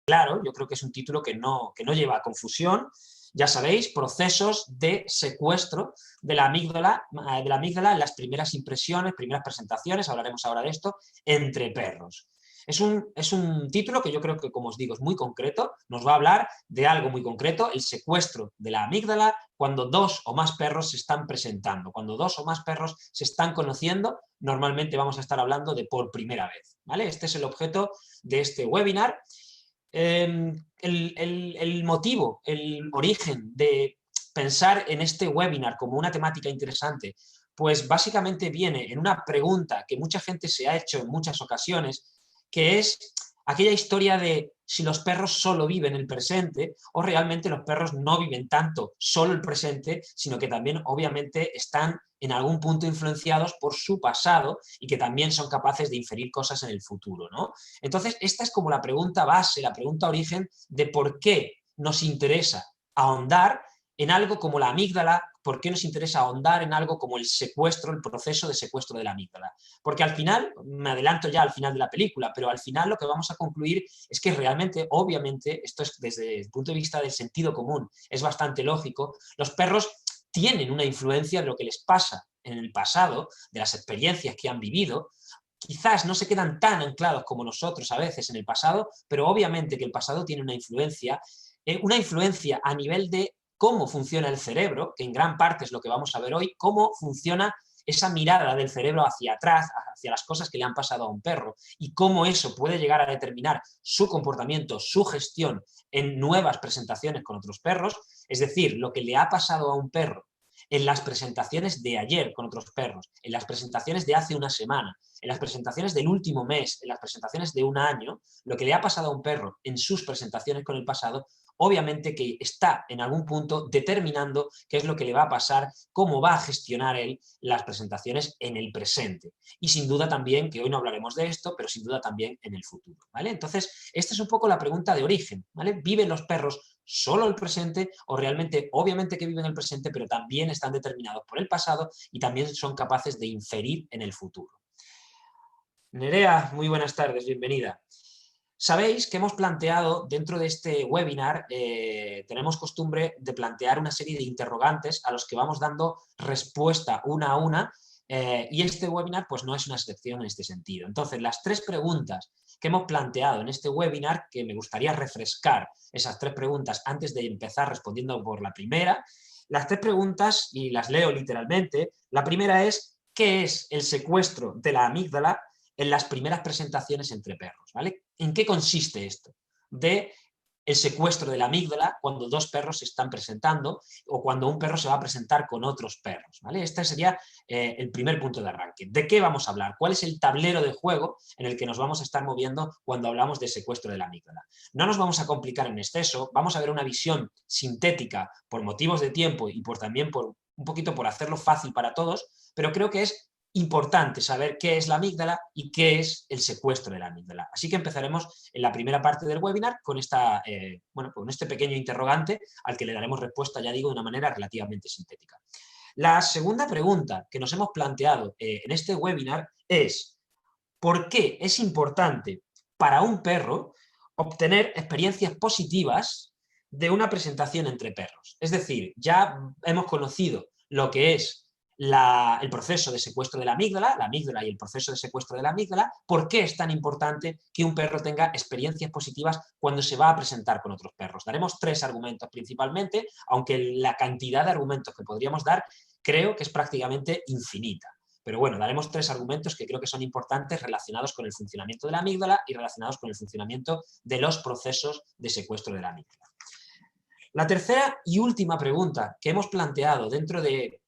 claro, yo creo que es un título que no lleva a confusión. Ya sabéis, procesos de secuestro de la amígdala en las primeras impresiones, primeras presentaciones, hablaremos ahora de esto, entre perros. Es un título que yo creo que, como os digo, es muy concreto, nos va a hablar de algo muy concreto, el secuestro de la amígdala cuando dos o más perros se están presentando, cuando dos o más perros se están conociendo, normalmente vamos a estar hablando de por primera vez, ¿vale? Este es el objeto de este webinar. El motivo, el origen de pensar en este webinar como una temática interesante, pues básicamente viene en una pregunta que mucha gente se ha hecho en muchas ocasiones, que es aquella historia de si los perros solo viven el presente o realmente los perros no viven tanto solo el presente, sino que también obviamente están en algún punto influenciados por su pasado y que también son capaces de inferir cosas en el futuro, ¿no? Entonces, esta es como la pregunta base, la pregunta origen de por qué nos interesa ahondar en algo como la amígdala, por qué nos interesa ahondar en algo como el secuestro, el proceso de secuestro de la amígdala. Porque al final, me adelanto ya al final de la película, pero al final lo que vamos a concluir es que realmente, obviamente, esto es desde el punto de vista del sentido común, es bastante lógico, los perros tienen una influencia de lo que les pasa en el pasado, de las experiencias que han vivido. Quizás no se quedan tan anclados como nosotros a veces en el pasado, pero obviamente que el pasado tiene una influencia a nivel de cómo funciona el cerebro, que en gran parte es lo que vamos a ver hoy, cómo funciona esa mirada del cerebro hacia atrás, hacia las cosas que le han pasado a un perro, y cómo eso puede llegar a determinar su comportamiento, su gestión en nuevas presentaciones con otros perros, es decir, lo que le ha pasado a un perro en las presentaciones de ayer con otros perros, en las presentaciones de hace una semana, en las presentaciones del último mes, en las presentaciones de un año, lo que le ha pasado a un perro en sus presentaciones con el pasado, obviamente que está en algún punto determinando qué es lo que le va a pasar, cómo va a gestionar él las presentaciones en el presente. Y sin duda también, que hoy no hablaremos de esto, pero sin duda también en el futuro, ¿vale? Entonces, esta es un poco la pregunta de origen, ¿vale? ¿Viven los perros solo el presente o realmente, obviamente que viven el presente, pero también están determinados por el pasado y también son capaces de inferir en el futuro? Nerea, muy buenas tardes, bienvenida. Sabéis que hemos planteado dentro de este webinar, tenemos costumbre de plantear una serie de interrogantes a los que vamos dando respuesta una a una, y este webinar pues no es una excepción en este sentido. Entonces, las tres preguntas que hemos planteado en este webinar, que me gustaría refrescar esas tres preguntas antes de empezar respondiendo por la primera, las tres preguntas, y las leo literalmente, la primera es, ¿qué es el secuestro de la amígdala en las primeras presentaciones entre perros? ¿Vale? ¿En qué consiste esto? De el secuestro de la amígdala cuando dos perros se están presentando o cuando un perro se va a presentar con otros perros, ¿vale? Este sería el primer punto de arranque. ¿De qué vamos a hablar? ¿Cuál es el tablero de juego en el que nos vamos a estar moviendo cuando hablamos de secuestro de la amígdala? No nos vamos a complicar en exceso, vamos a ver una visión sintética por motivos de tiempo y también por un poquito por hacerlo fácil para todos, pero creo que es importante saber qué es la amígdala y qué es el secuestro de la amígdala. Así que empezaremos en la primera parte del webinar con con este pequeño interrogante al que le daremos respuesta, ya digo, de una manera relativamente sintética. La segunda pregunta que nos hemos planteado en este webinar es ¿por qué es importante para un perro obtener experiencias positivas de una presentación entre perros? Es decir, ya hemos conocido lo que es el proceso de secuestro de la amígdala y el proceso de secuestro de la amígdala. ¿Por qué es tan importante que un perro tenga experiencias positivas cuando se va a presentar con otros perros? Daremos tres argumentos principalmente, aunque la cantidad de argumentos que podríamos dar creo que es prácticamente infinita. Pero bueno, daremos tres argumentos que creo que son importantes relacionados con el funcionamiento de la amígdala y relacionados con el funcionamiento de los procesos de secuestro de la amígdala. La tercera y última pregunta que hemos planteado dentro de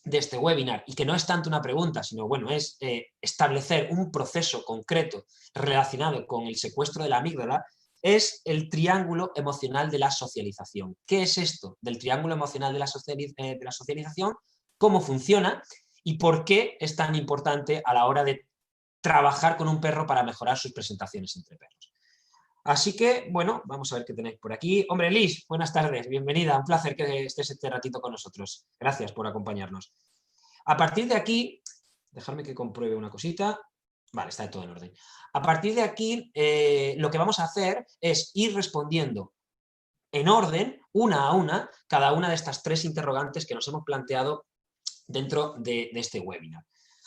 este webinar, y que no es tanto una pregunta, sino bueno, es establecer un proceso concreto relacionado con el secuestro de la amígdala, es el triángulo emocional de la socialización. ¿Qué es esto del triángulo emocional de la socialización? ¿Cómo funciona? ¿Y por qué es tan importante a la hora de trabajar con un perro para mejorar sus presentaciones entre perros? Así que, bueno, vamos a ver qué tenéis por aquí. Hombre, Liz, buenas tardes, bienvenida. Un placer que estés este ratito con nosotros. Gracias por acompañarnos. A partir de aquí, dejadme que compruebe una cosita. Vale, está todo en orden. A partir de aquí, lo que vamos a hacer es ir respondiendo en orden, una a una, cada una de estas 3 interrogantes que nos hemos planteado dentro de este webinar.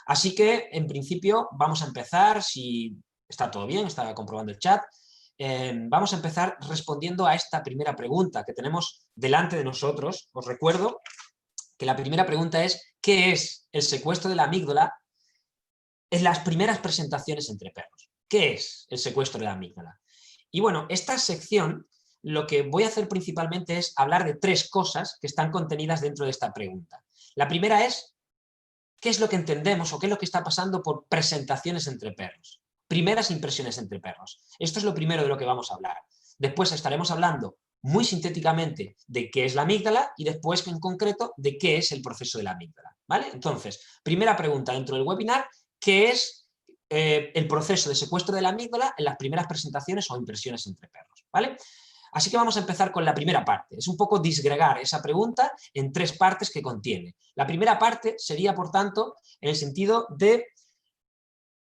Así que, en principio, vamos a empezar, si está todo bien, está comprobando el chat, vamos a empezar respondiendo a esta primera pregunta que tenemos delante de nosotros. Os recuerdo que la primera pregunta es, ¿qué es el secuestro de la amígdala en las primeras presentaciones entre perros? ¿Qué es el secuestro de la amígdala? Y bueno, esta sección lo que voy a hacer principalmente es hablar de 3 cosas que están contenidas dentro de esta pregunta. La primera es, ¿qué es lo que entendemos o qué es lo que está pasando por presentaciones entre perros? Primeras impresiones entre perros. Esto es lo primero de lo que vamos a hablar. Después estaremos hablando muy sintéticamente de qué es la amígdala y después en concreto de qué es el proceso de la amígdala, ¿vale? Entonces, primera pregunta dentro del webinar, ¿qué es el proceso de secuestro de la amígdala en las primeras presentaciones o impresiones entre perros, ¿vale? Así que vamos a empezar con la primera parte. Es un poco disgregar esa pregunta en 3 partes que contiene. La primera parte sería, por tanto, en el sentido de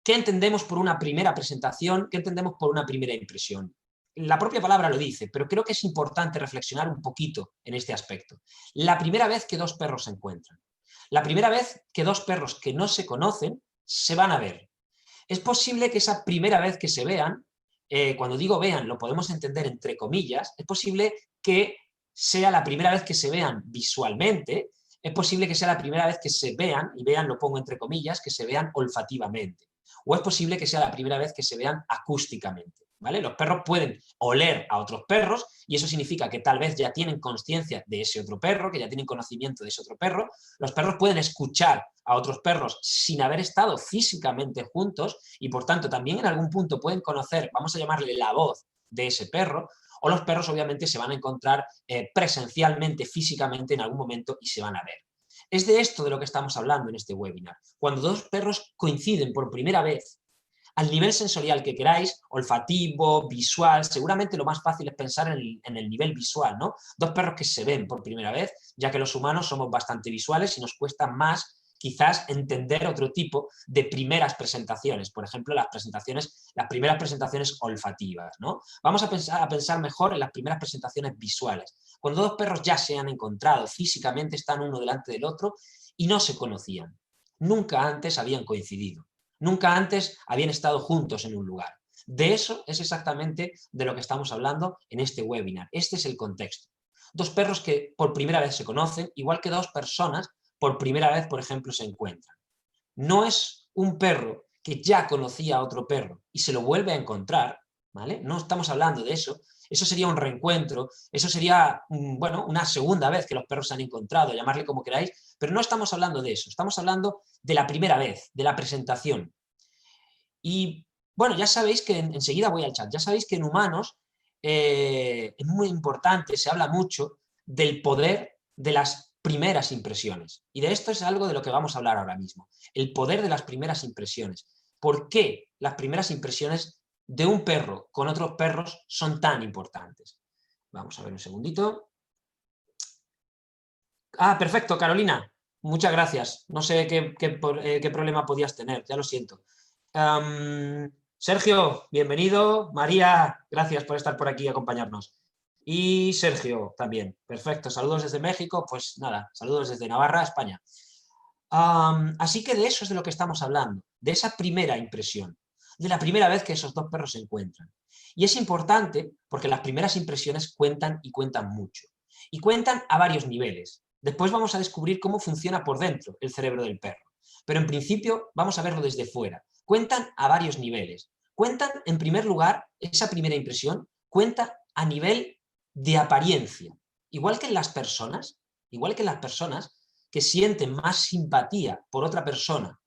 qué entendemos por una primera presentación, qué entendemos por una primera impresión. La propia palabra lo dice, pero creo que es importante reflexionar un poquito en este aspecto. La primera vez que 2 perros se encuentran. La primera vez que 2 perros que no se conocen se van a ver. Es posible que esa primera vez que se vean, cuando digo vean, lo podemos entender entre comillas, es posible que sea la primera vez que se vean visualmente, es posible que sea la primera vez que se vean, y vean lo pongo entre comillas, que se vean olfativamente, o es posible que sea la primera vez que se vean acústicamente, ¿vale? Los perros pueden oler a otros perros y eso significa que tal vez ya tienen consciencia de ese otro perro, que ya tienen conocimiento de ese otro perro. Los perros pueden escuchar a otros perros sin haber estado físicamente juntos y por tanto también en algún punto pueden conocer, vamos a llamarle la voz de ese perro, o los perros obviamente se van a encontrar presencialmente, físicamente en algún momento y se van a ver. Es de esto de lo que estamos hablando en este webinar. Cuando 2 perros coinciden por primera vez, al nivel sensorial que queráis, olfativo, visual, seguramente lo más fácil es pensar en el nivel visual, ¿no? 2 perros que se ven por primera vez, ya que los humanos somos bastante visuales y nos cuesta más quizás entender otro tipo de primeras presentaciones, por ejemplo, las primeras presentaciones olfativas, ¿no? Vamos a pensar mejor en las primeras presentaciones visuales. Cuando 2 perros ya se han encontrado físicamente, están uno delante del otro y no se conocían. Nunca antes habían coincidido. Nunca antes habían estado juntos en un lugar. De eso es exactamente de lo que estamos hablando en este webinar. Este es el contexto. 2 perros que por primera vez se conocen, igual que 2 personas por primera vez, por ejemplo, se encuentran. No es un perro que ya conocía a otro perro y se lo vuelve a encontrar, ¿vale? No estamos hablando de eso. Eso sería un reencuentro, eso sería, bueno, una segunda vez que los perros se han encontrado, llamarle como queráis, pero no estamos hablando de eso, estamos hablando de la primera vez, de la presentación. Y bueno, ya sabéis que enseguida voy al chat, ya sabéis que en humanos es muy importante, se habla mucho del poder de las primeras impresiones. Y de esto es algo de lo que vamos a hablar ahora mismo, el poder de las primeras impresiones. ¿Por qué las primeras impresiones de un perro con otros perros son tan importantes? Vamos a ver un segundito. Ah, perfecto, Carolina. Muchas gracias. No sé qué problema podías tener, ya lo siento. Sergio, bienvenido. María, gracias por estar por aquí y acompañarnos. Y Sergio también. Perfecto. Saludos desde México. Pues nada, saludos desde Navarra, España. Así que de eso es de lo que estamos hablando, de esa primera impresión, de la primera vez que esos 2 perros se encuentran. Y es importante porque las primeras impresiones cuentan y cuentan mucho. Y cuentan a varios niveles. Después vamos a descubrir cómo funciona por dentro el cerebro del perro. Pero en principio vamos a verlo desde fuera. Cuentan a varios niveles. Cuentan, en primer lugar, esa primera impresión, cuenta a nivel de apariencia. Igual que en las personas, que sienten más simpatía por otra persona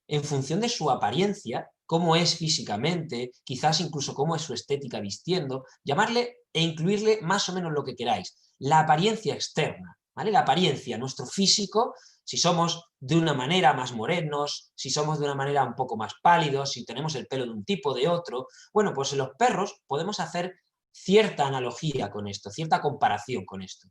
en función de su apariencia, cómo es físicamente, quizás incluso cómo es su estética vistiendo, llamarle e incluirle más o menos lo que queráis. La apariencia externa, ¿vale? La apariencia, nuestro físico, si somos de una manera más morenos, si somos de una manera un poco más pálidos, si tenemos el pelo de un tipo, de otro. Bueno, pues en los perros podemos hacer cierta analogía con esto, cierta comparación con esto.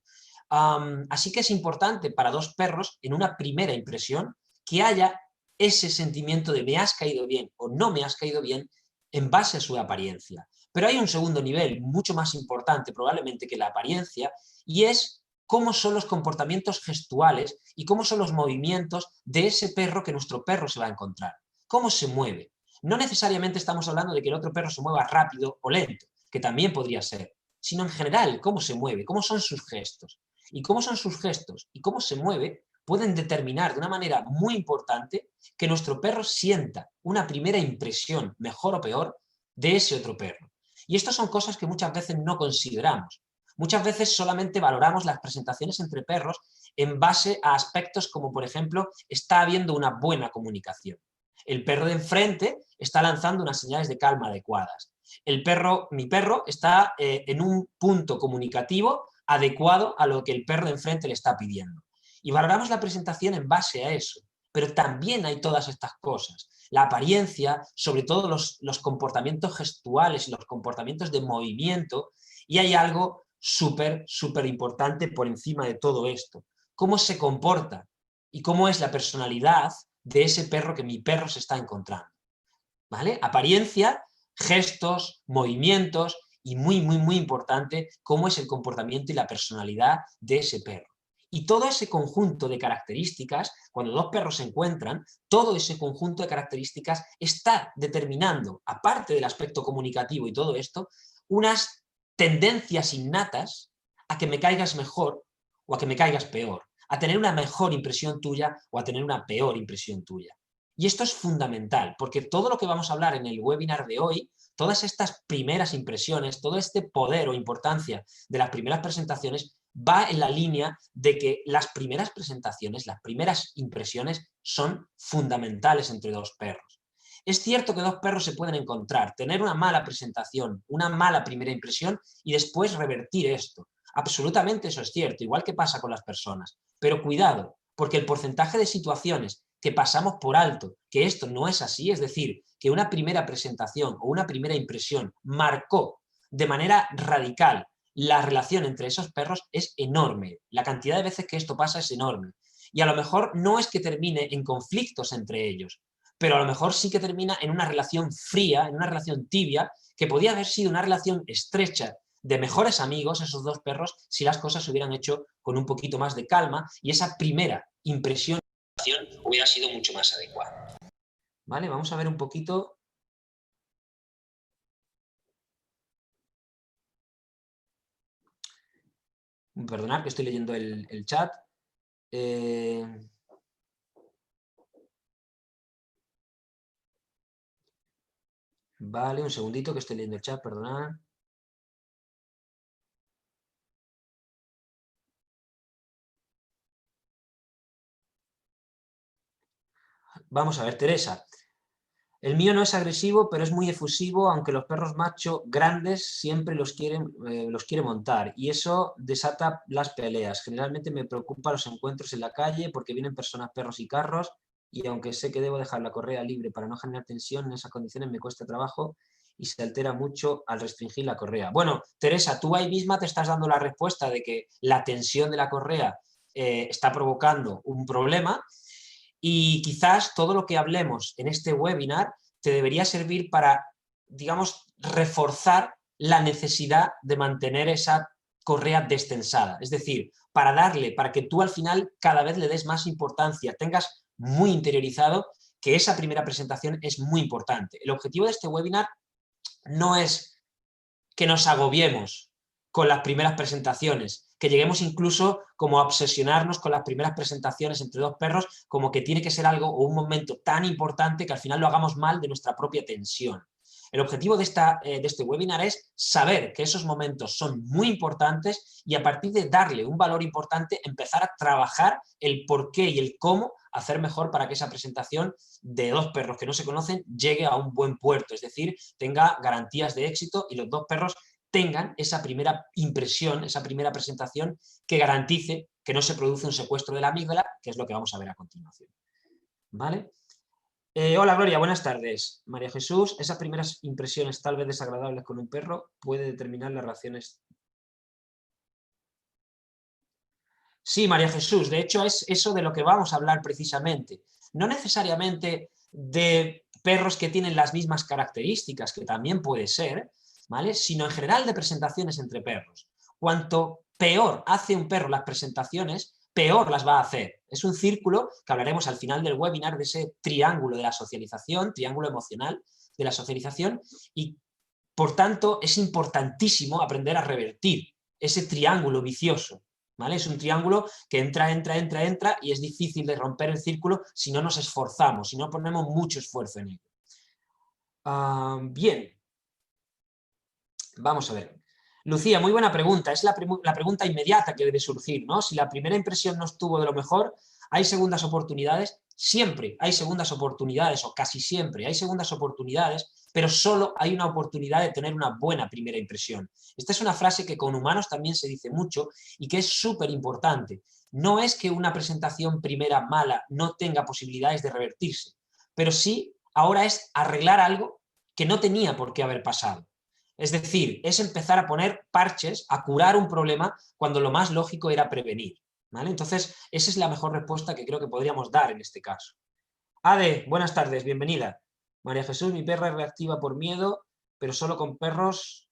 Así que es importante para 2 perros, en una primera impresión, que haya ese sentimiento de me has caído bien o no me has caído bien en base a su apariencia. Pero hay un segundo nivel, mucho más importante probablemente que la apariencia, y es cómo son los comportamientos gestuales y cómo son los movimientos de ese perro que nuestro perro se va a encontrar. Cómo se mueve. No necesariamente estamos hablando de que el otro perro se mueva rápido o lento, que también podría ser, sino en general cómo se mueve, cómo son sus gestos. Y cómo son sus gestos y cómo se mueve pueden determinar de una manera muy importante que nuestro perro sienta una primera impresión, mejor o peor, de ese otro perro. Y estas son cosas que muchas veces no consideramos. Muchas veces solamente valoramos las presentaciones entre perros en base a aspectos como, por ejemplo, está habiendo una buena comunicación. El perro de enfrente está lanzando unas señales de calma adecuadas. Mi perro está en un punto comunicativo adecuado a lo que el perro de enfrente le está pidiendo. Y valoramos la presentación en base a eso. Pero también hay todas estas cosas. La apariencia, sobre todo los comportamientos gestuales y los comportamientos de movimiento, y hay algo súper, súper importante por encima de todo esto. Cómo se comporta y cómo es la personalidad de ese perro que mi perro se está encontrando. ¿Vale? Apariencia, gestos, movimientos y muy, muy, muy importante, cómo es el comportamiento y la personalidad de ese perro. Y todo ese conjunto de características, cuando dos perros se encuentran, todo ese conjunto de características está determinando, aparte del aspecto comunicativo y todo esto, unas tendencias innatas a que me caigas mejor o a que me caigas peor, a tener una mejor impresión tuya o a tener una peor impresión tuya. Y esto es fundamental, porque todo lo que vamos a hablar en el webinar de hoy, todas estas primeras impresiones, todo este poder o importancia de las primeras presentaciones, va en la línea de que las primeras presentaciones, las primeras impresiones son fundamentales entre dos perros. Es cierto que dos perros se pueden encontrar, tener una mala presentación, una mala primera impresión y después revertir esto. Absolutamente eso es cierto, igual que pasa con las personas. Pero cuidado, porque el porcentaje de situaciones que pasamos por alto, que esto no es así, es decir, que una primera presentación o una primera impresión marcó de manera radical la relación entre esos perros, es enorme. La cantidad de veces que esto pasa es enorme. Y a lo mejor no es que termine en conflictos entre ellos, pero a lo mejor sí que termina en una relación fría, en una relación tibia, que podía haber sido una relación estrecha de mejores amigos, esos dos perros, si las cosas se hubieran hecho con un poquito más de calma y esa primera impresión hubiera sido mucho más adecuada. ¿Vale? Vamos a ver un poquito. Perdonad que estoy leyendo el chat. Vale, un segundito que estoy leyendo el chat, perdonad. Vamos a ver, Teresa. El mío no es agresivo, pero es muy efusivo, aunque los perros macho grandes siempre los quiere montar. Y eso desata las peleas. Generalmente me preocupan los encuentros en la calle porque vienen personas, perros y carros. Y aunque sé que debo dejar la correa libre para no generar tensión, en esas condiciones me cuesta trabajo y se altera mucho al restringir la correa. Bueno, Teresa, tú ahí misma te estás dando la respuesta de que la tensión de la correa está provocando un problema. Y quizás todo lo que hablemos en este webinar te debería servir para, digamos, reforzar la necesidad de mantener esa correa destensada. Es decir, para que tú al final cada vez le des más importancia, tengas muy interiorizado que esa primera presentación es muy importante. El objetivo de este webinar no es que nos agobiemos con las primeras presentaciones, que lleguemos incluso como a obsesionarnos con las primeras presentaciones entre dos perros, como que tiene que ser algo o un momento tan importante que al final lo hagamos mal de nuestra propia tensión. El objetivo de este webinar es saber que esos momentos son muy importantes y a partir de darle un valor importante empezar a trabajar el por qué y el cómo hacer mejor para que esa presentación de dos perros que no se conocen llegue a un buen puerto, es decir, tenga garantías de éxito y los dos perros tengan esa primera impresión, esa primera presentación que garantice que no se produce un secuestro de la amígdala, que es lo que vamos a ver a continuación. ¿Vale? Hola Gloria, buenas tardes. María Jesús, esas primeras impresiones tal vez desagradables con un perro puede determinar las reacciones. Sí, María Jesús, de hecho es eso de lo que vamos a hablar precisamente. no necesariamente de perros que tienen las mismas características, que también puede ser, ¿vale? Sino en general de presentaciones entre perros. Cuanto peor hace un perro las presentaciones, peor las va a hacer. Es un círculo que hablaremos al final del webinar, de ese triángulo de la socialización, triángulo emocional de la socialización, y por tanto es importantísimo aprender a revertir ese triángulo vicioso, ¿vale? Es un triángulo que entra, y es difícil de romper el círculo si no nos esforzamos, si no ponemos mucho esfuerzo en ello. Bien, vamos a ver. Lucía, muy buena pregunta. Es la pregunta inmediata que debe surgir, ¿no? Si la primera impresión no estuvo de lo mejor, ¿hay segundas oportunidades? Siempre hay segundas oportunidades, o casi siempre hay segundas oportunidades, pero solo hay una oportunidad de tener una buena primera impresión. Esta es una frase que con humanos también se dice mucho y que es súper importante. No es que una presentación primera mala no tenga posibilidades de revertirse, pero sí ahora es arreglar algo que no tenía por qué haber pasado. Es decir, es empezar a poner parches, a curar un problema, cuando lo más lógico era prevenir, ¿vale? Entonces, esa es la mejor respuesta que creo que podríamos dar en este caso. Ade, buenas tardes, bienvenida. María Jesús, mi perra es reactiva por miedo, pero solo con perros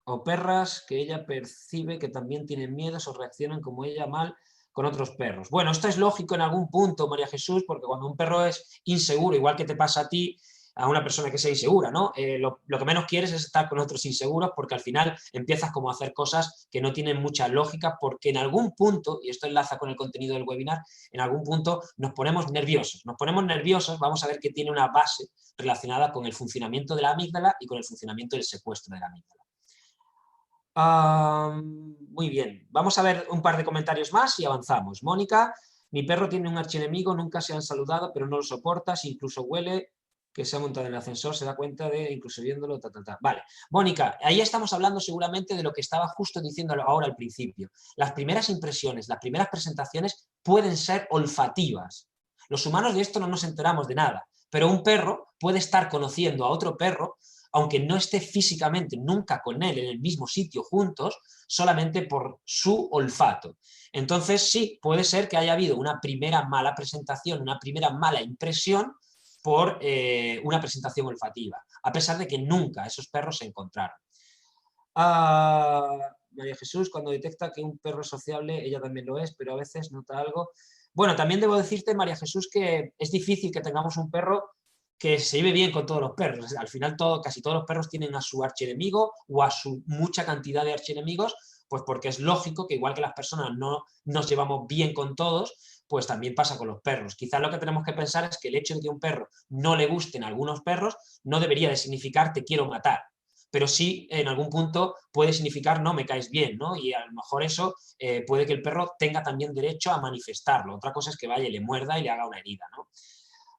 o perras que ella percibe que también tienen miedos o reaccionan como ella mal con otros perros. Bueno, esto es lógico en algún punto, María Jesús, porque cuando un perro es inseguro, igual que te pasa a ti, a una persona que sea insegura, ¿no? Lo que menos quieres es estar con otros inseguros, porque al final empiezas como a hacer cosas que no tienen mucha lógica, porque en algún punto, y esto enlaza con el contenido del webinar, en algún punto nos ponemos nerviosos, vamos a ver que tiene una base relacionada con el funcionamiento de la amígdala y con el funcionamiento del secuestro de la amígdala. Muy bien, vamos a ver un par de comentarios más y avanzamos. Mónica, mi perro tiene un archienemigo, nunca se han saludado, pero no lo soporta, si incluso huele que se ha montado en el ascensor, se da cuenta de, incluso viéndolo, Vale, Mónica, ahí estamos hablando seguramente de lo que estaba justo diciendo ahora al principio. Las primeras impresiones, las primeras presentaciones pueden ser olfativas. Los humanos de esto no nos enteramos de nada, pero un perro puede estar conociendo a otro perro aunque no esté físicamente nunca con él en el mismo sitio juntos, solamente por su olfato. Entonces sí, puede ser que haya habido una primera mala presentación, una primera mala impresión por una presentación olfativa, a pesar de que nunca esos perros se encontraron. María Jesús, cuando detecta que un perro es sociable, ella también lo es, pero a veces nota algo. Bueno, también debo decirte, María Jesús, que es difícil que tengamos un perro que se lleve bien con todos los perros. Al final casi todos los perros tienen a su archienemigo o a su mucha cantidad de archienemigos, pues porque es lógico que igual que las personas no nos llevamos bien con todos, pues también pasa con los perros. Quizás lo que tenemos que pensar es que el hecho de que a un perro no le gusten algunos perros no debería de significar te quiero matar, pero sí en algún punto puede significar no me caes bien, ¿no? Y a lo mejor eso puede que el perro tenga también derecho a manifestarlo. Otra cosa es que vaya y le muerda y le haga una herida, ¿no?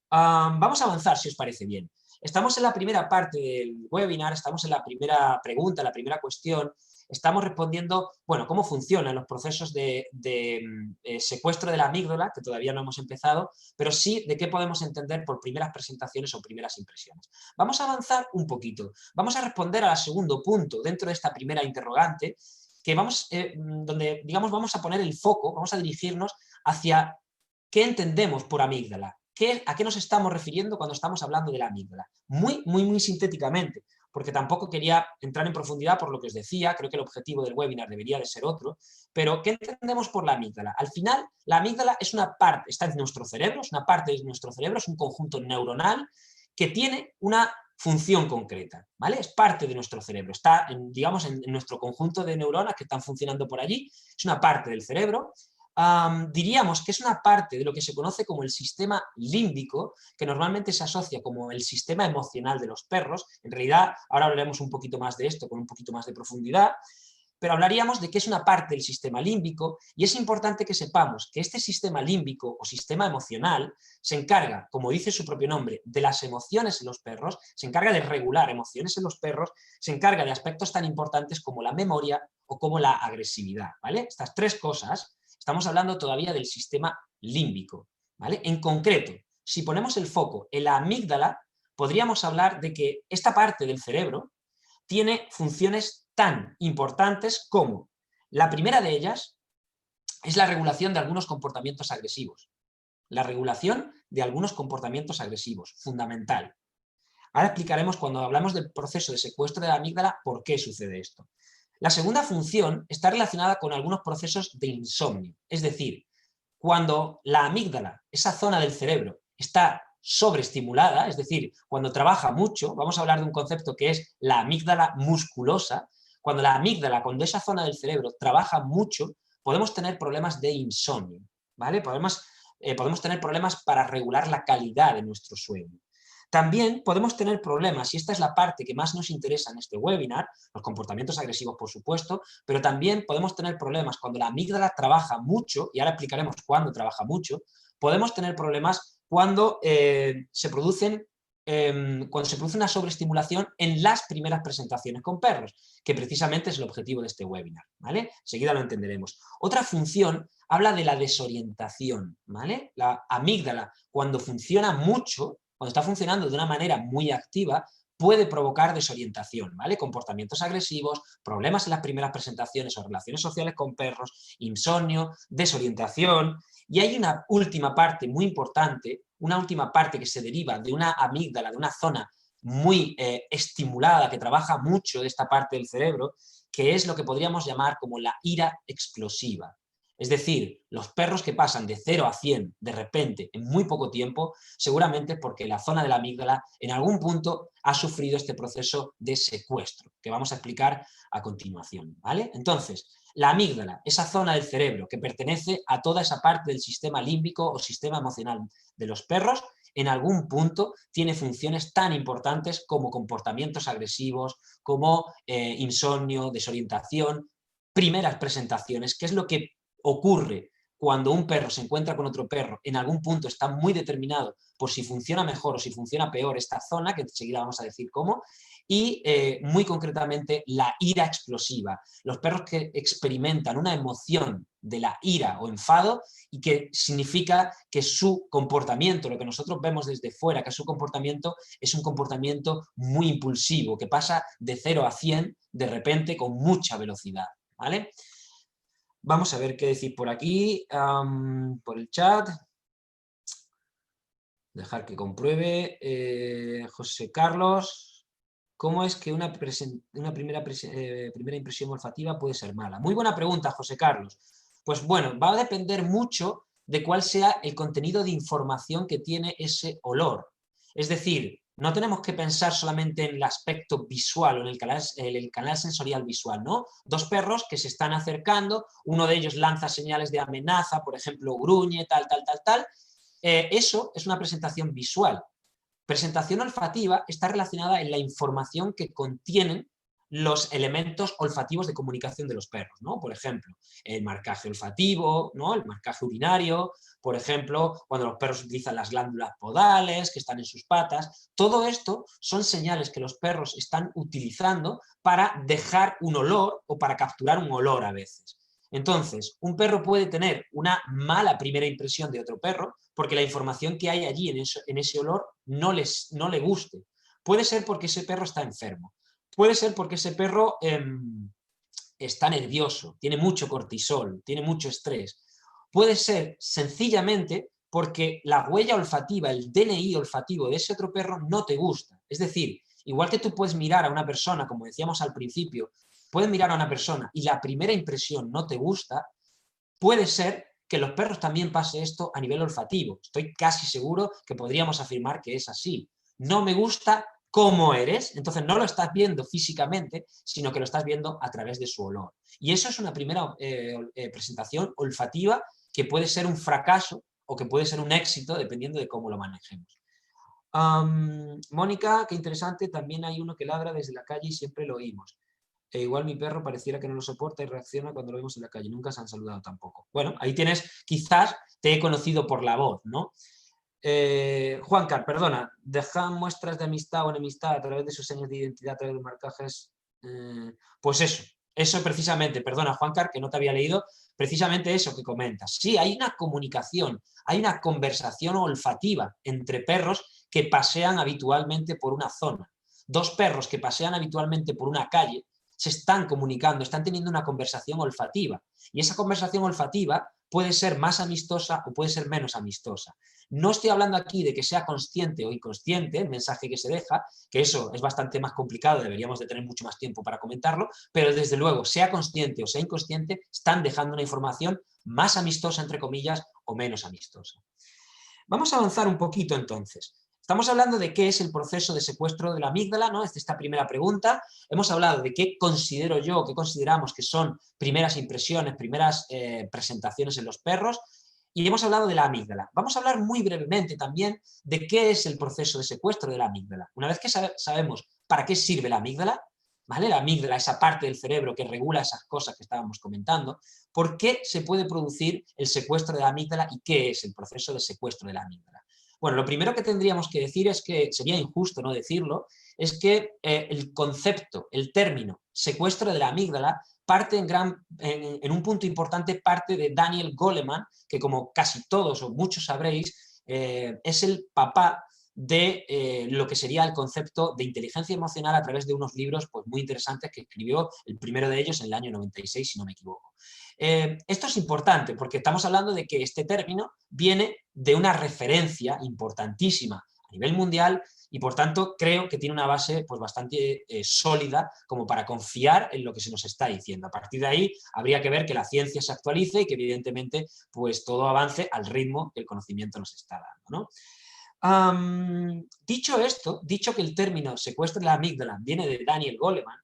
Vamos a avanzar, si os parece bien. Estamos en la primera parte del webinar, estamos en la primera pregunta, la primera cuestión. Estamos respondiendo, bueno, cómo funcionan los procesos de secuestro de la amígdala, que todavía no hemos empezado, pero sí de qué podemos entender por primeras presentaciones o primeras impresiones. Vamos a avanzar un poquito. Vamos a responder al segundo punto dentro de esta primera interrogante, que donde, digamos, vamos a poner el foco, vamos a dirigirnos hacia qué entendemos por amígdala. ¿A qué nos estamos refiriendo cuando estamos hablando de la amígdala? Muy sintéticamente, porque tampoco quería entrar en profundidad por lo que os decía, creo que el objetivo del webinar debería de ser otro, pero ¿qué entendemos por la amígdala? Al final, la amígdala es una parte, está en nuestro cerebro, es una parte de nuestro cerebro, es un conjunto neuronal que tiene una función concreta, ¿vale? Es parte de nuestro cerebro, está, digamos, en nuestro conjunto de neuronas que están funcionando por allí, es una parte del cerebro. Diríamos que es una parte de lo que se conoce como el sistema límbico, que normalmente se asocia como el sistema emocional de los perros. En realidad, ahora hablaremos un poquito más de esto con un poquito más de profundidad, pero hablaríamos de que es una parte del sistema límbico y es importante que sepamos que este sistema límbico o sistema emocional se encarga, como dice su propio nombre, de las emociones en los perros, se encarga de regular emociones en los perros, se encarga de aspectos tan importantes como la memoria o como la agresividad, ¿vale? Estas tres cosas. Estamos hablando todavía del sistema límbico, ¿vale? En concreto, si ponemos el foco en la amígdala, podríamos hablar de que esta parte del cerebro tiene funciones tan importantes como la primera de ellas es la regulación de algunos comportamientos agresivos. la regulación de algunos comportamientos agresivos, fundamental. Ahora explicaremos cuando hablamos del proceso de secuestro de la amígdala por qué sucede esto. La segunda función está relacionada con algunos procesos de insomnio, es decir, cuando la amígdala, esa zona del cerebro, está sobreestimulada, es decir, cuando trabaja mucho, vamos a hablar de un concepto que es la amígdala musculosa, cuando la amígdala, cuando esa zona del cerebro trabaja mucho, podemos tener problemas de insomnio, ¿vale? Podemos tener problemas para regular la calidad de nuestro sueño. También podemos tener problemas, y esta es la parte que más nos interesa en este webinar, los comportamientos agresivos, por supuesto, pero también podemos tener problemas cuando la amígdala trabaja mucho, y ahora explicaremos cuándo trabaja mucho, podemos tener problemas cuando se produce una sobreestimulación en las primeras presentaciones con perros, que precisamente es el objetivo de este webinar, ¿vale? Enseguida lo entenderemos. Otra función habla de la desorientación, ¿vale? La amígdala, cuando funciona mucho, cuando está funcionando de una manera muy activa, puede provocar desorientación, ¿vale? Comportamientos agresivos, problemas en las primeras presentaciones o relaciones sociales con perros, insomnio, desorientación. Y hay una última parte muy importante, una última parte que se deriva de una amígdala, de una zona muy estimulada, que trabaja mucho de esta parte del cerebro, que es lo que podríamos llamar como la ira explosiva. Es decir, los perros que pasan de 0 a 100 de repente en muy poco tiempo, seguramente es porque la zona de la amígdala en algún punto ha sufrido este proceso de secuestro, que vamos a explicar a continuación, ¿vale? Entonces, la amígdala, esa zona del cerebro que pertenece a toda esa parte del sistema límbico o sistema emocional de los perros, en algún punto tiene funciones tan importantes como comportamientos agresivos, como insomnio, desorientación, primeras presentaciones, que es lo que ocurre cuando un perro se encuentra con otro perro, en algún punto está muy determinado por si funciona mejor o si funciona peor esta zona, que enseguida vamos a decir cómo, y muy concretamente la ira explosiva. Los perros que experimentan una emoción de la ira o enfado y que significa que su comportamiento, lo que nosotros vemos desde fuera, que su comportamiento es un comportamiento muy impulsivo, que pasa de 0 a 100 de repente con mucha velocidad, ¿vale? Vamos a ver qué decir por aquí, por el chat. Dejar que compruebe. José Carlos, ¿cómo es que una primera impresión olfativa puede ser mala? Muy buena pregunta, José Carlos. Pues bueno, va a depender mucho de cuál sea el contenido de información que tiene ese olor. Es decir, no tenemos que pensar solamente en el aspecto visual o en el canal sensorial visual, ¿no? Dos perros que se están acercando, uno de ellos lanza señales de amenaza, por ejemplo, gruñe, tal, eso es una presentación visual. Presentación olfativa está relacionada en la información que contienen los elementos olfativos de comunicación de los perros, ¿no? Por ejemplo, el marcaje olfativo, ¿no? El marcaje urinario, por ejemplo, cuando los perros utilizan las glándulas podales que están en sus patas. Todo esto son señales que los perros están utilizando para dejar un olor o para capturar un olor a veces. Entonces, un perro puede tener una mala primera impresión de otro perro porque la información que hay allí en ese olor no le guste. Puede ser porque ese perro está enfermo. Puede ser porque ese perro está nervioso, tiene mucho cortisol, tiene mucho estrés. Puede ser sencillamente porque la huella olfativa, el DNI olfativo de ese otro perro no te gusta. Es decir, igual que tú puedes mirar a una persona, como decíamos al principio, puedes mirar a una persona y la primera impresión no te gusta, puede ser que los perros también pase esto a nivel olfativo. Estoy casi seguro que podríamos afirmar que es así. No me gusta cómo eres, entonces no lo estás viendo físicamente, sino que lo estás viendo a través de su olor. Y eso es una primera presentación olfativa que puede ser un fracaso o que puede ser un éxito, dependiendo de cómo lo manejemos. Mónica, qué interesante, también hay uno que ladra desde la calle y siempre lo oímos. E igual mi perro pareciera que no lo soporta y reacciona cuando lo vemos en la calle. Nunca se han saludado tampoco. Bueno, ahí tienes, quizás te he conocido por la voz, ¿no? Juancar, perdona, dejan muestras de amistad o enemistad a través de sus señas de identidad, a través de marcajes. Pues eso precisamente, perdona Juancar, que no te había leído, precisamente eso que comentas. Sí, hay una comunicación, hay una conversación olfativa entre perros que pasean habitualmente por una zona. Dos perros que pasean habitualmente por una calle se están comunicando, están teniendo una conversación olfativa. Y esa conversación olfativa puede ser más amistosa o puede ser menos amistosa. No estoy hablando aquí de que sea consciente o inconsciente el mensaje que se deja, que eso es bastante más complicado, deberíamos de tener mucho más tiempo para comentarlo, pero desde luego, sea consciente o sea inconsciente, están dejando una información más amistosa, entre comillas, o menos amistosa. Vamos a avanzar un poquito entonces. Estamos hablando de qué es el proceso de secuestro de la amígdala, ¿no? Esta primera pregunta. Hemos hablado de qué considero yo, qué consideramos que son primeras impresiones, primeras presentaciones en los perros, y hemos hablado de la amígdala. Vamos a hablar muy brevemente también de qué es el proceso de secuestro de la amígdala. Una vez que sabemos para qué sirve la amígdala, ¿vale? La amígdala, esa parte del cerebro que regula esas cosas que estábamos comentando, ¿por qué se puede producir el secuestro de la amígdala y qué es el proceso de secuestro de la amígdala? Bueno, lo primero que tendríamos que decir es que, sería injusto no decirlo, es que el concepto, el término secuestro de la amígdala parte en un punto importante, parte de Daniel Goleman, que como casi todos o muchos sabréis, es el papá de lo que sería el concepto de inteligencia emocional a través de unos libros pues, muy interesantes que escribió, el primero de ellos en el año 96, si no me equivoco. Esto es importante porque estamos hablando de que este término viene de una referencia importantísima a nivel mundial y por tanto creo que tiene una base pues, bastante sólida como para confiar en lo que se nos está diciendo. A partir de ahí habría que ver que la ciencia se actualice y que evidentemente pues, todo avance al ritmo que el conocimiento nos está dando, ¿no? Dicho esto, dicho que el término secuestro de la amígdala viene de Daniel Goleman,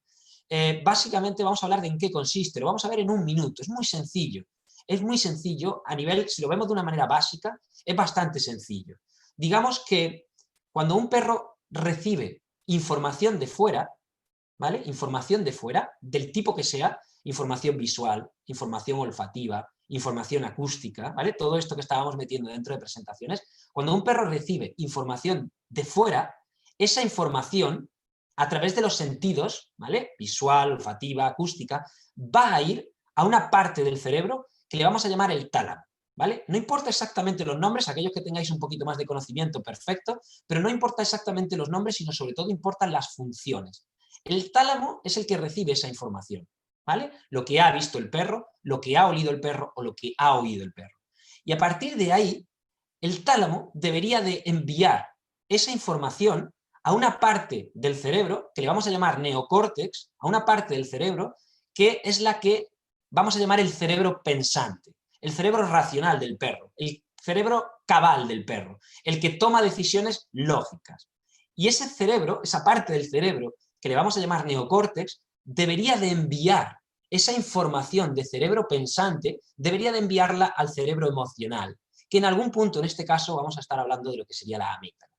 básicamente vamos a hablar de en qué consiste, lo vamos a ver en un minuto, es muy sencillo a nivel, si lo vemos de una manera básica, es bastante sencillo. Digamos que cuando un perro recibe información de fuera, ¿vale? Información de fuera, del tipo que sea, información visual, información olfativa, información acústica, ¿vale? Todo esto que estábamos metiendo dentro de presentaciones, cuando un perro recibe información de fuera, esa información, a través de los sentidos, ¿vale? Visual, olfativa, acústica, va a ir a una parte del cerebro que le vamos a llamar el tálamo, ¿vale? No importa exactamente los nombres, aquellos que tengáis un poquito más de conocimiento, perfecto, pero no importa exactamente los nombres, sino sobre todo importan las funciones. El tálamo es el que recibe esa información, ¿vale? Lo que ha visto el perro, lo que ha olido el perro o lo que ha oído el perro. Y a partir de ahí, el tálamo debería de enviar esa información a una parte del cerebro, que le vamos a llamar neocórtex, a una parte del cerebro que es la que vamos a llamar el cerebro pensante, el cerebro racional del perro, el cerebro cabal del perro, el que toma decisiones lógicas. Y ese cerebro, esa parte del cerebro que le vamos a llamar neocórtex, debería de enviar esa información de cerebro pensante, debería de enviarla al cerebro emocional, que en algún punto, en este caso, vamos a estar hablando de lo que sería la amígdala.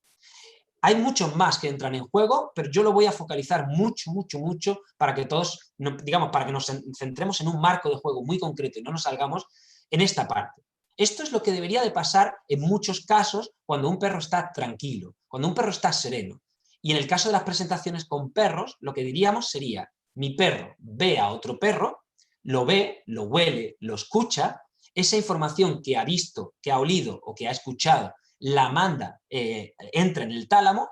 Hay muchos más que entran en juego, pero yo lo voy a focalizar mucho para que todos, digamos, para que nos centremos en un marco de juego muy concreto y no nos salgamos en esta parte. Esto es lo que debería de pasar en muchos casos cuando un perro está tranquilo, cuando un perro está sereno. Y en el caso de las presentaciones con perros, lo que diríamos sería, mi perro ve a otro perro, lo ve, lo huele, lo escucha, esa información que ha visto, que ha olido o que ha escuchado la manda, entra en el tálamo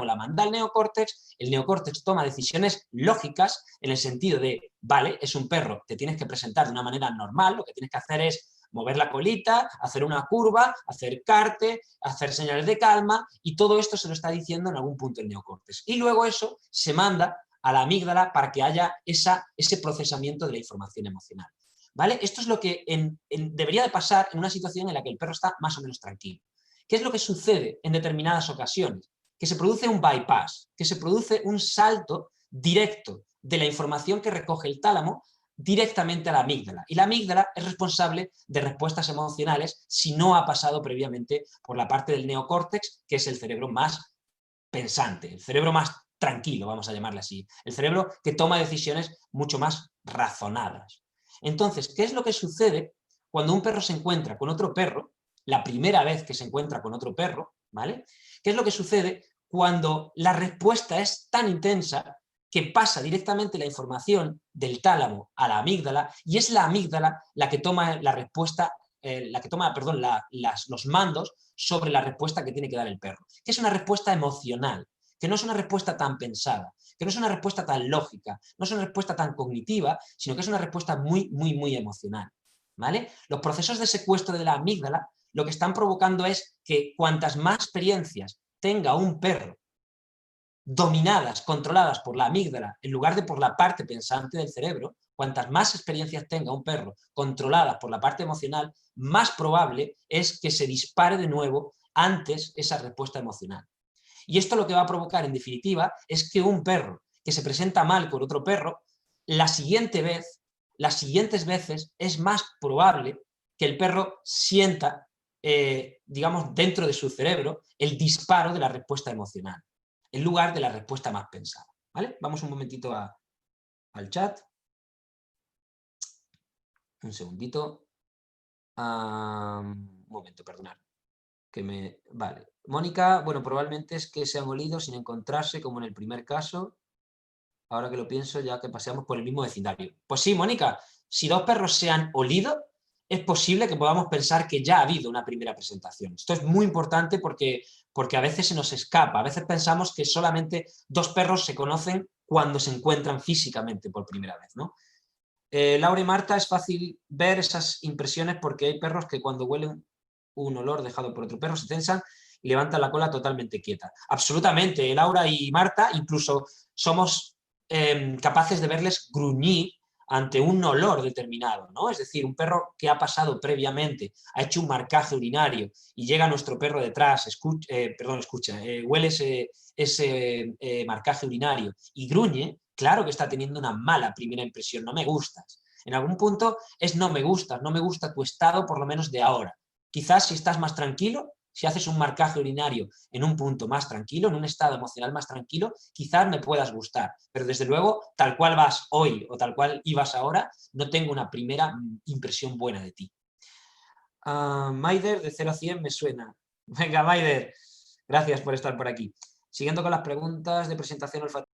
la manda al neocórtex, el neocórtex toma decisiones lógicas en el sentido de, vale, es un perro, te tienes que presentar de una manera normal, lo que tienes que hacer es mover la colita, hacer una curva, acercarte, hacer señales de calma, y todo esto se lo está diciendo en algún punto el neocórtex. Y luego eso se manda a la amígdala para que haya ese procesamiento de la información emocional. ¿Vale? Esto es lo que debería de pasar en una situación en la que el perro está más o menos tranquilo. ¿Qué es lo que sucede en determinadas ocasiones? Que se produce un bypass, que se produce un salto directo de la información que recoge el tálamo directamente a la amígdala. Y la amígdala es responsable de respuestas emocionales si no ha pasado previamente por la parte del neocórtex, que es el cerebro más pensante, el cerebro más tranquilo, vamos a llamarle así. El cerebro que toma decisiones mucho más razonadas. Entonces, ¿qué es lo que sucede cuando un perro se encuentra con otro perro? La primera vez que se encuentra con otro perro, ¿vale? ¿Qué es lo que sucede cuando la respuesta es tan intensa que pasa directamente la información del tálamo a la amígdala y es la amígdala la que toma la respuesta, los mandos sobre la respuesta que tiene que dar el perro? Que es una respuesta emocional, que no es una respuesta tan pensada, que no es una respuesta tan lógica, no es una respuesta tan cognitiva, sino que es una respuesta muy emocional. ¿vale? Los procesos de secuestro de la amígdala lo que están provocando es que cuantas más experiencias tenga un perro dominadas, controladas por la amígdala, en lugar de por la parte pensante del cerebro, cuantas más experiencias tenga un perro controladas por la parte emocional, más probable es que se dispare de nuevo antes esa respuesta emocional. Y esto lo que va a provocar, en definitiva, es que un perro que se presenta mal con otro perro, la siguiente vez, las siguientes veces, es más probable que el perro sienta, digamos, dentro de su cerebro, el disparo de la respuesta emocional, en lugar de la respuesta más pensada. ¿Vale? Vamos un momentito al chat. Un segundito. Un momento, perdonad. Vale. Mónica, bueno, probablemente es que se han olido sin encontrarse, como en el primer caso. Ahora que lo pienso, ya que paseamos por el mismo vecindario. Pues sí, Mónica, si dos perros se han olido, es posible que podamos pensar que ya ha habido una primera presentación. Esto es muy importante porque a veces se nos escapa. A veces pensamos que solamente dos perros se conocen cuando se encuentran físicamente por primera vez, ¿no? Laura y Marta, es fácil ver esas impresiones porque hay perros que cuando huelen un olor dejado por otro perro se tensan y levantan la cola totalmente quieta. Absolutamente, Laura y Marta, incluso somos capaces de verles gruñir ante un olor determinado, ¿no? Es decir, un perro que ha pasado previamente, ha hecho un marcaje urinario y llega nuestro perro detrás, huele ese marcaje urinario y gruñe, claro que está teniendo una mala primera impresión, no me gustas. En algún punto es no me gusta tu estado por lo menos de ahora. Quizás si estás más tranquilo, si haces un marcaje urinario en un punto más tranquilo, en un estado emocional más tranquilo, quizás me puedas gustar. Pero desde luego, tal cual vas hoy o tal cual ibas ahora, no tengo una primera impresión buena de ti. Maider, de 0 a 100 me suena. Venga, Maider, gracias por estar por aquí. Siguiendo con las preguntas de presentación olfativa.